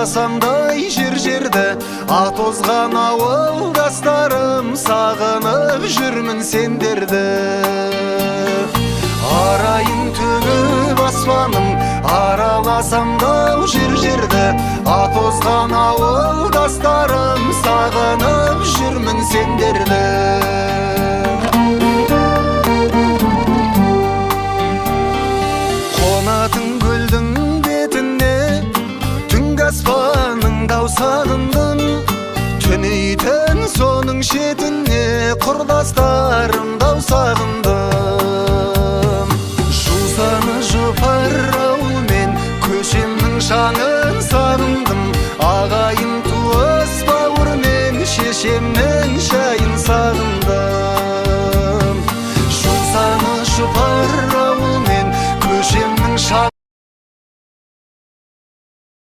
араласамдай жер-жерді, ат озған ауылдастарым, сағынып жүрмін сендерді. Арайын төгіп аспаным, араласамдау жер-жерді, ат озған ауылдастарым, сағынып жүрмін сендерді. Қонатын көлдің бетіне, түнгі аспанның дау сағындым, түнейтін соның шетіне, құрдастарым дау сағындым.